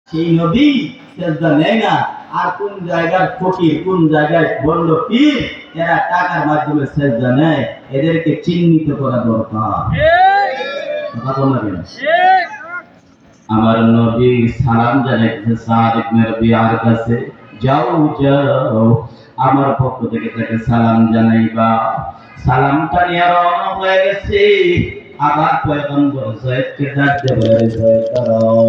সেই নবী সেজদা নেয় না। আর কোন জায়গার ফকির, কোন জায়গায় বলল পীর, এরা টাকার মাধ্যমে সেজদা নেয়, এদেরকে চিহ্নিত করা দরকার। কথা বলবেন আমার নবী সালাম জানাইছে সাদ ইবনে রবিআর কাছে, যাও যাও আমার পক্ষ থেকে তাকে সালাম জানাইবা। সালামটা নিয়ে রওনা হয়ে গেছে। আবার পয়গম্বর সাহেবকে ডাকতে বলে, দাঁড়াও,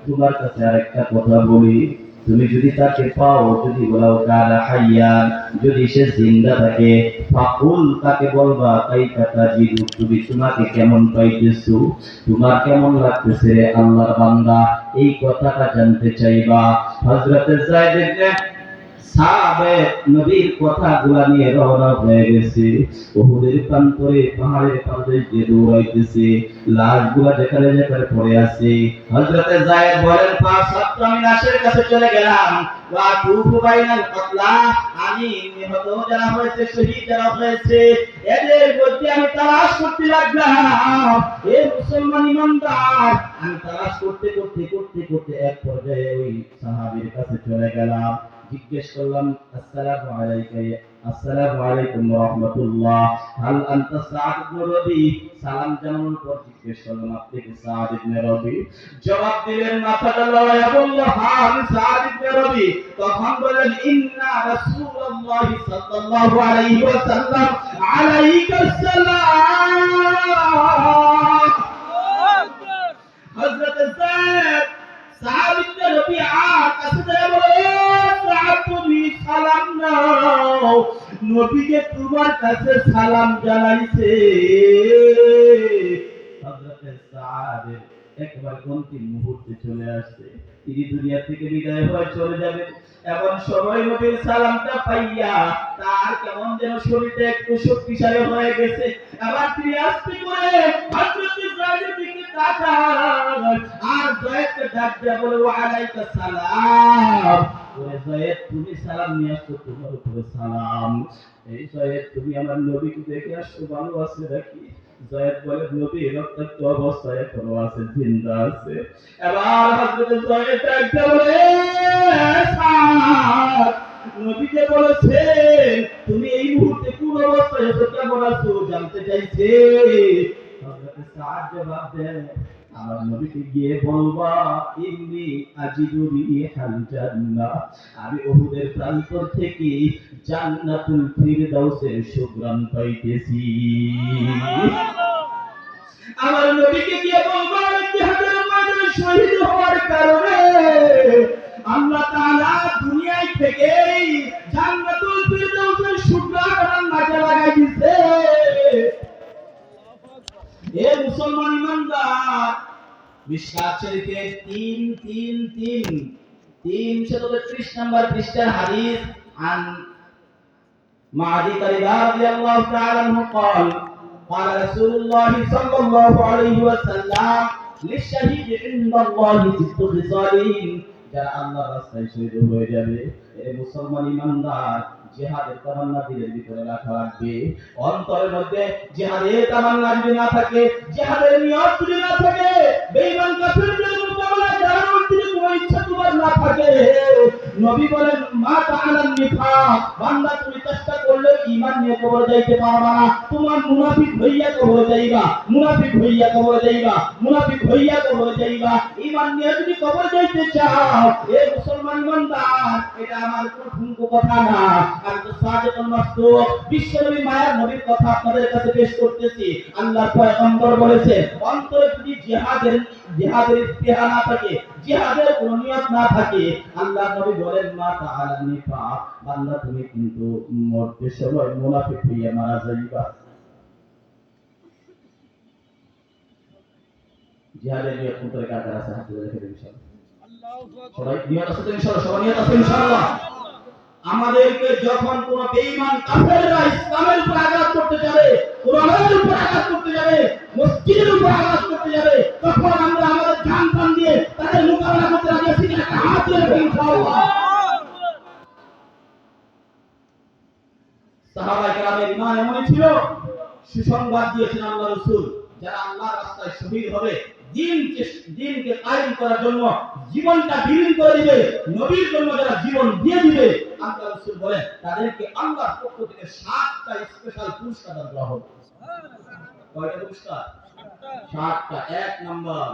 তোমার কাছে আরেকটা কথা বলি। তুমি যদি তাকে পাও, যদি বলাও কারা হাইয়ান, যদি সে জিন্দা থাকে, ফাকুল তাকে বলবা কাইফা তাজিদু, তুমি তোমাকে কেমন পাইতেছো, তোমার কেমন লাগতেছে রে আল্লাহর বান্দা, এই কথাটা জানতে চাইবা। হযরতে যায়েদ ইবনে সাহাবে নবীর কথাগুলা নিয়ে রওনা হয়ে গেছে। উহুদের প্রান্তরে পাহাড়ের পাদে দিয়ে দৌড়াইতেছে, লাশগুলা যেখানে যেখানে পড়ে আছে। হযরতে যায়েদ বলেন, পাঁচ সাত আমি লাশের কাছে চলে গেলাম, ওয়া তুফু বাইনাল কতলা, আমি নিহত যারা হয়েছে, শহীদ যারা হয়েছে, এদের মধ্যে আমি তালাশ করতে লাগলাম। এ মুসলমান ইমানদার, আমি তালাশ করতে করতে করতে করতে এক পর্যায়ে ওই সাহাবীর কাছে চলে গেলাম। জিজ্ঞেস করলাম, আসসালামু আলাইকা, আসসালামু আলাইকুম ওয়া রাহমাতুল্লাহ, হাল আনতা সাদ ইবনে রবি। সালাম জানানোর পর জিজ্ঞেস করলাম, আপনি কি সাদ ইবনে রবি? জবাব দিলেন, মাথাটা লড়াইয়া বলল, হ্যাঁ আমি সাদ ইবনে রবি। তখন বলেন, ইন্না রাসূলুল্লাহ সাল্লাল্লাহু আলাইহি ওয়াসাল্লাম আলাইকা সালাম। হযরত যায়েদ সাদ ইবনে রবিআর কাছে যায় বলে, সাদ তুমি সালাম নাও, নবীকে তোমার কাছে সালাম জানাইছে। হযরত সাদের একবার অন্তিম মুহূর্তে চলে আসছে, তিনি দুনিয়া থেকে বিদায় হয়ে চলে যাবেন। এমন সময় নবীর সালামটা পাইয়া তার কেমন যেন শরীরটা একটু শক্তিশালী হয়ে গেছে। আবার তিনি আস্তে করে হযরত যায়েদের দিকে তাকান, আর যায়েদকে ডাক দিয়ে বলে, ওয়া আলাইকা সালাম। ওরে যায়েদ, তুমি সালাম নিয়ে আসছো, তোমার উপরে সালাম। এই যায়েদ, তুমি আমার নবীকে দেখে আসছো, ভালো আছে নাকি? যায়েদ বলে, নবী রক্তাক্ত অবস্থায় এখনো আছে, জিন্দা আছে। এবার হযরত যায়েদ ডাকতে বলে, সাদ, নবীকে বলেছে তুমি এই মুহূর্তে কোন অবস্থায় আছো, কেমন আছো জানতে চাইছে। হযরত সাদ জবাব দেন, আমার নবীকে গিয়ে বলবা, ইন্নী আজিদু রিহাল জান্নাহ, আমি উহুদের প্রান্তর থেকে জান্নাতুল ফিরদাউসের সুঘ্রাণ পাইতেছি। আমার নবীকে গিয়ে বলবো, আমি জিহাদের ময়দানে শহীদ হওয়ার কারণে আল্লাহ তাআলা দুনিয়ায় থেকেই জান্নাতুল ফিরদাউসের সুঘ্রাণ আমার নাকে লাগাই দিয়েছে। এ মুসলমান ইমানদার, মিশকাত শরীফের 333 নম্বর পৃষ্ঠার হাদিস, আন মাদি তারিদা রাদিয়াল্লাহু তাআলা আনহু قال قال رسول الله صلى الله عليه وسلم للشهيد عند الله ست خصال, যারা আল্লাহর রাস্তায় শহীদ হয়ে যাবে, এ মুসলমান ইমানদার, জিহাদের তামান্না দিলের ভিতরে রাখা লাগবে। অন্তরের মধ্যে জিহাদের তামান্না যদি না থাকে, জিহাদের নিয়ত যদি না থাকে, বেঈমান কাফিরদের মোকাবেলায় দাঁড়ানোর যদি কোনো ইচ্ছা তোমার না থাকে, নবী বলেন, মা তাআলান নিফাক, বান্দা তুমি চেষ্টা করলে ঈমান নিয়ে কবর যাইতে পারবা না, তোমার মুনাফিক হইয়া কবর যাইবা, মুনাফিক হইয়া কবর যাইবা, মুনাফিক হইয়া কবর যাইবা। ঈমান নিয়ে যদি কবর যাইতে চাও, এ মুসলমান বান্দা, এটা আমার প্রথম কথা না, আমি তো সাদিকুল মাসদুক বিশ্বনবী মায়ার নবীর কথা আপনাদের কাছে পেশ করতেছি। আল্লাহর পয়গম্বর বলেছে, অন্তরে যদি জিহাদের ইস্তিহা না থাকে, জিহাদের কোনো নিয়ত না থাকে, আল্লাহ নবী বলেন, মা তাআলা নিফাক, বান্দা তুমি কিন্তু মরতে সময় মুনাফিক হইয়া মারা যাইবা। জিহাদের নিয়ত অন্তরে কার কার আছে, হাত তুলে রেখে দিন ইনশাআল্লাহ। সবাই নিয়ত আছে তো ইনশাআল্লাহ, সবাই নিয়ত আছে ইনশাআল্লাহ। আমাদেরকে যখন কোন বেঈমান কাফেররা ইসলামের উপর আঘাত করতে যাবে, কোরআনের উপর আঘাত করতে যাবে, মসজিদের উপর আঘাত করতে যাবে, তখন আমরা আমাদের জান প্রাণ দিয়ে তাদের মোকাবেলা করতে রাজি আছি কিনা, একটা হাত তুলে দেন ইনশাআল্লাহ। সাহাবায়ে কেরামের ঈমান এমনই ছিল, সুসংবাদ দিয়েছেন আল্লাহ রাসূল, যারা আল্লাহর রাস্তায় শহীদ হবে, দিনকে কায়েম করার জন্য জীবনটা বিলীন করে দিবে, নবীর জন্য যারা জীবন দিয়ে দিবে, আল্লাহ রাসূল বলেন তাদেরকে আল্লাহর পক্ষ থেকে 7টা স্পেশাল পুরস্কার দেওয়া হবে। কয়টা পুরস্কার? 7টা। 1 নাম্বার,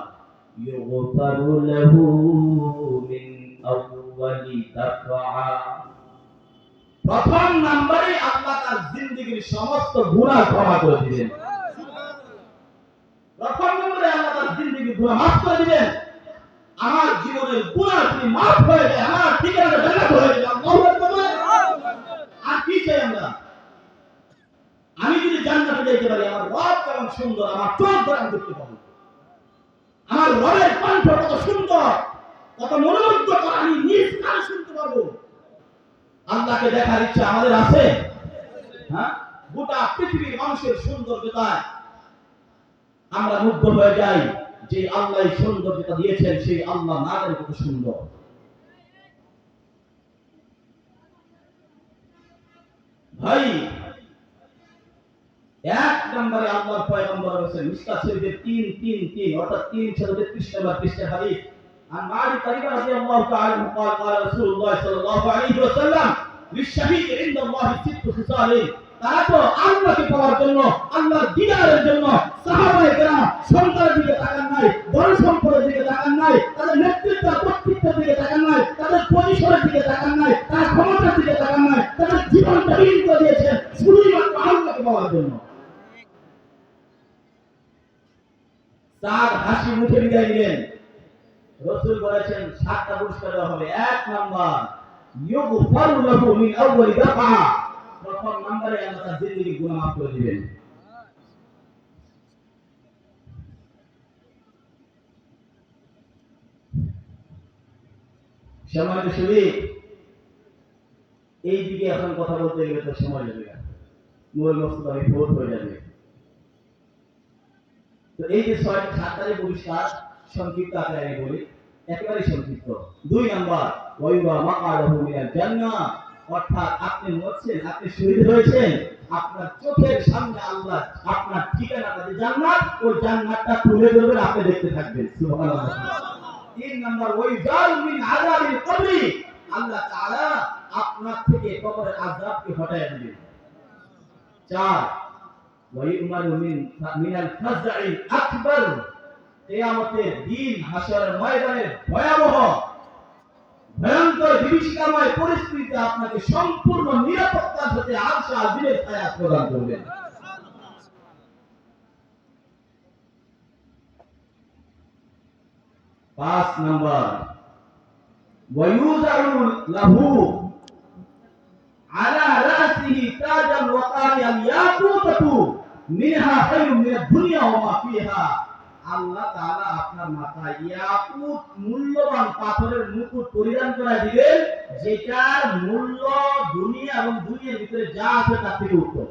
ইউগফারু লাহু মিন আউওয়ালি দাফা। প্রথম নাম্বারে আল্লাহ তার জিন্দেগীর সমস্ত গুনাহ ক্ষমা করে দিবেন। প্রথম নম্বরে আল্লাহ তার জিন্দেগীর গুনাহ মাফ করে দিবেন। আমার জীবনের গুনাহ যদি মাফ হয়ে যায়, আমার ঠিকানা জান্নাত হয়ে যাবে। আল্লাহু আকবার। আর কি চাই আমরা? আমি যদি জান্নাতে যেতে পারি, আমার রব কেমন সুন্দর, আমার চোখ দ্বারা আমি দেখতে পাবো। আমার রবের কণ্ঠ কত সুন্দর, কত মনোমুগ্ধকর, আমি নিজ কানে শুনতে পাবো। আল্লাহকে দেখার ইচ্ছা আমাদের আছে? হ্যাঁ, গোটা পৃথিবীর মানুষের সৌন্দর্যতায় আমরা মুগ্ধ হয়ে যাই। যে আল্লাহ সৌন্দর্যতা দিয়েছেন, সেই আল্লাহ না জানে কত সুন্দর। ভাই, 1 নম্বরে আল্লাহর পয়গম্বর বলেছেন, মিশকাত শরীফের 333 অর্থাৎ 333 নম্বর পৃষ্ঠার হাদিস। عن معاذ طريقة رضي الله تعالى عنه قال قال رسول الله صلى الله عليه وسلم للشهيد عند الله 6 خصال। তারা তো আল্লাহকে পাওয়ার জন্য, আল্লাহর দিদারের জন্য সাহাবায়ে কেরাম সন্তানের দিকে তাকান নাই, ধন সম্পদের দিকে তাকান নাই, তাদের নেতৃত্ব কর্তৃত্বের দিকে তাকান নাই, তাদের পরিসরের দিকে তাকান নাই, তার ক্ষমতার দিকে তাকান নাই, তাদের জীবনটা বিলীন করে দিয়েছেন শুধুমাত্র আল্লাহকে পাওয়ার জন্য। তার হাসি মুখে বিদায় দিলেন। রাসূল বলেছেন 7টা পুরস্কার দেওয়া হবে। 1 নাম্বার, ইউগফারু লাহু মিন আউওয়ালি দাফা। প্রথম নম্বরে আল্লাহ তার জিন্দেগীর গুনাহ মাফ করে দিবেন। সম্মানিত সুধী, এই দিকে এখন কথা বলতে গেলে তো সময় লাগবে, মূল মকসদ আমি ফোর হয়ে যাবে। তো এই যে 7টারই পুরস্কার সংক্ষিপ্ত আকারে আমি বলি, একেবারে সংক্ষিপ্ত। 2 নাম্বার, ওয়াইবা মাকারহু মিনাল জান্নাহ। অর্থাৎ আপনি মরছেন, আপনি শহীদ হয়েছেন, আপনার চোখের সামনে আল্লাহ আপনার ঠিকানাটা যে জান্নাত, ওই জান্নাতটা তুলে ধরবেন, আপনি দেখতে থাকবেন। সুবহানাল্লাহ। 3 নাম্বার, ওয়াইজাল মিন আযাবিল কবরি। আল্লাহ তাআলা আপনার থেকে কবরের আযাবকে হটায় দিবেন। 4, ওয়াইউমারু মিনাল ফাজআইল আকবার। কিয়ামতের দিন হাসরের ময়দানে ভয়াবহ ভয়ঙ্কর বিভীষিকাময় পরিস্থিতিতে আপনাকে সম্পূর্ণ নিরাপত্তার সাথে আরশে আজিমের ছায়া প্রদান করবেন। 5 নাম্বার, ওয়ায়ুজাউ লাহু আলা রাসিহি তাজান ওয়া কারিয়াল ইয়াকুতাতু মিনহা খায়রুম মিনাদ দুনিয়া ওয়া মা ফিহা। আল্লাহ তাআলা আপনার মাথায় ইয়াকুত মূল্যবান পাথরের মুকুট পরিধান করা দিবেন, যেটার মূল্য দুনিয়া এবং দুনিয়ার ভিতরে যা আছে তার থেকে উত্তম।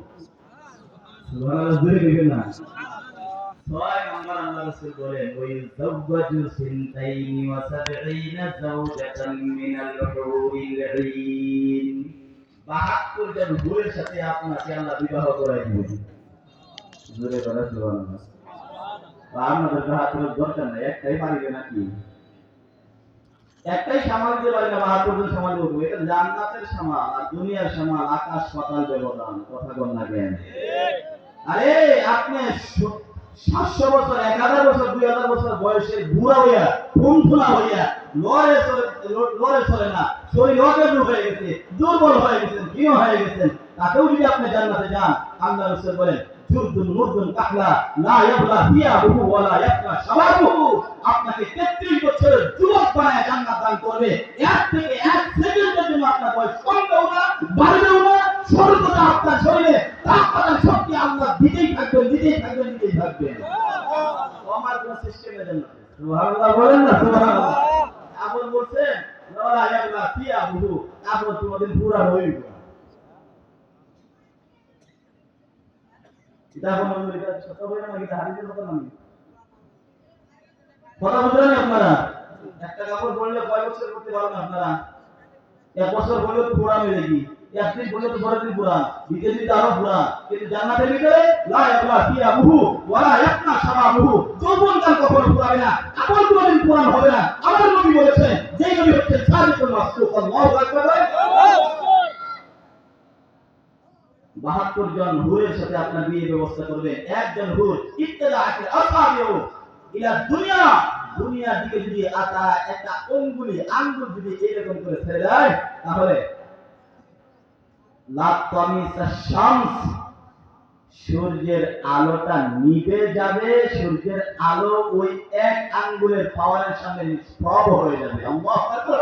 সুবহানাল্লাহ, জোরে বলবেন না? 6 নাম্বার, আল্লাহ রাসূল বলেন, ওয়াইযাওয়াজু সিনতাইনি ওয়া সাবঈনা যাওজাতান মিনাল হুরিল ঈন। 72 জন হুরের সাথে আপনাকে আল্লাহ বিবাহ করায় দিবেন। জোরে বলেন সুবহানাল্লাহ। আপনাদের বাহাদুরের দরকার নাই, একটাই পারিবে নাকি? একটাই সামাল দিতে পারি না, বাহাদুরের সামাল দেবো। এটা জান্নাতের সামাল আর দুনিয়ার সামাল আকাশ পাতাল ব্যবধান। কথা বল না কেন? আরে আপনি 700 বছর, 1000 বছর, 2000 বছর বয়সে বুড়া হইয়া ফুনফুনা হইয়া লড়ে চলে না, শরীর অকেন্দ্র হয়ে গেছে, দুর্বল হয়ে গেছেন, ক্ষীণ হয়ে গেছেন, তাতেও যদি আপনি জান্নাতে যান, আল্লাহ রাসূল বলেন, জুরদুন মুরদুন কাহলা লা ইয়াবলা ফিয়াহু ওয়া লা ইয়াবলা শাবাবুহু। আপনাকে 33 বছরের যুবক বানায় জান্নাত দান করবে। এক থেকে 1 সেকেন্ডের জন্য আপনার বয়স কমবেও না, বাড়বেও না। সর্বদা আপনার শরীরে তাকওয়ার শক্তি আল্লাহ দিতেই থাকবেন, দিতেই থাকবেন, দিতেই থাকবেন। আমার কোন সিস্টেমে জান্নাত। সুবহানাল্লাহ বলেন না? সুবহানাল্লাহ। আপনি বলছেন লা ইয়াবলা ফিয়াহু, আপনি তোমাদের পুরা হইব। এটা বলুন, এটা সত্য বলে না, এটা হাদিসের কথা নয়। কথা বুঝলেন আপনারা? একটা কাপড় পরলে কয় বছর করতে পারবেন আপনারা? 1 বছর পরলে পুরা হয়ে যাবে। একদিন বলে তো বড় দিন পুরান, দ্বিতীয় দিন আরো পুরান, কিন্তু জান্নাতের ভিতরে লা ইয়াবলা ফিয়া মুহু ওয়ালা ইয়াবনা শাবাবুহু, যৌবনকাল কখনো ফুরাবে না, আমল কোনদিন পুরান হবে না। আমার নবী বলেছেন, যেই নবী হচ্ছেন সাদিকুল মাসদুক, আল্লাহু আকবার। 72 জন হুরের সাথে আপনার বিয়ে ব্যবস্থা করবেন। একজন হুর ইত্তেলা আসাবিউ ইলা দুনিয়া, দুনিয়ার দিকে যদি একটা আঙ্গুল যদি এরকম করে ছেড়ে দেয়, তাহলে শামস, সূর্যের আলোটা নিভে যাবে, সূর্যের আলো ওই এক আঙ্গুলের পাওয়ারের সামনে সব হয়ে যাবে। আল্লাহু আকবার।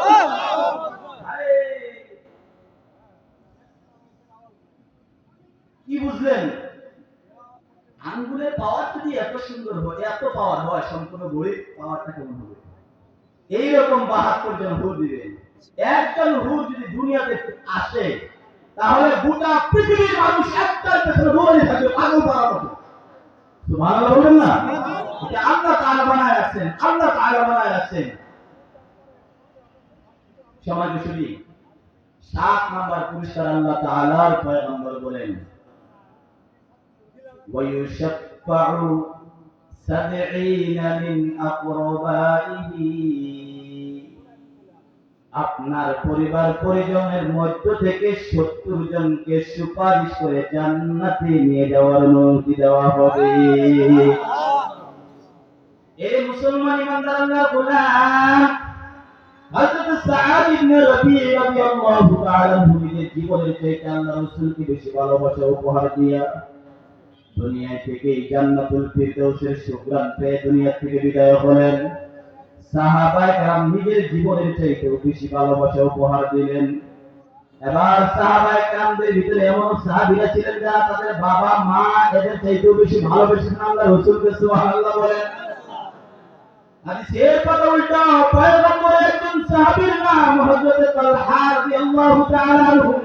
কি বুঝলেন? আঙ্গুলের পাওয়ার যদি এত সুন্দর হয়, এত পাওয়ার হয়, সম্পূর্ণ ঘড়ির পাওয়ারটা কেমন হবে? এইরকম 72 জন হুর দিবেন। একজন হুর যদি দুনিয়াতে আসে, তাহলে গোটা পৃথিবীর মানুষ একটার পেছনে দৌড়ে থাকবে পাগল করার মতো। সুবহানাল্লাহ বলবেন না? এটা আল্লাহ তাআলা বানায় রাখছেন, আল্লাহ তাআলা বানায় রাখছেন। সমাজে শুনি 7 নাম্বার পুরস্কার আল্লাহ তাআলার পয়গম্বর বলেন, ويشفع 70 من أقربائه, আপনার পরিবার পরিজনের মধ্য থেকে 70 জনকে সুপারিশ করে জান্নাতে নিয়ে যাওয়ার অনুমতি দেওয়া হবে। এই মুসলমান ইমানদার আল্লাহর গোলাম হযরত সাঈদ ইবনে রাবি রাদিয়াল্লাহু তাআলা নিজের জীবনের চাইতে আল্লাহর রাসূলকে বেশি ভালোবাসা উপহার দিয়া দুনিয়া থেকে জান্নাতুল ফিরদাউসের সুগ্রাণ পেয়ে দুনিয়া থেকে বিদায় হলেন। সাহাবায়ে কেরাম নিজের জীবনের চাইতে বেশি ভালোবাসা উপহার দিলেন। এবার সাহাবায়ে কেরামদের ভিতরে এমন সাহাবীরা ছিলেন যারা তাদের বাবা মা এদের চাইতে বেশি ভালোবেসেছেন আল্লাহর রাসূলকে। সুবহানাল্লাহ বলেন। হাদিসের কথা উল্টা, পয়গম্বরের একজন সাহাবীর নাম হযরত তালহা রাদিয়াল্লাহু তাআলা আনহু।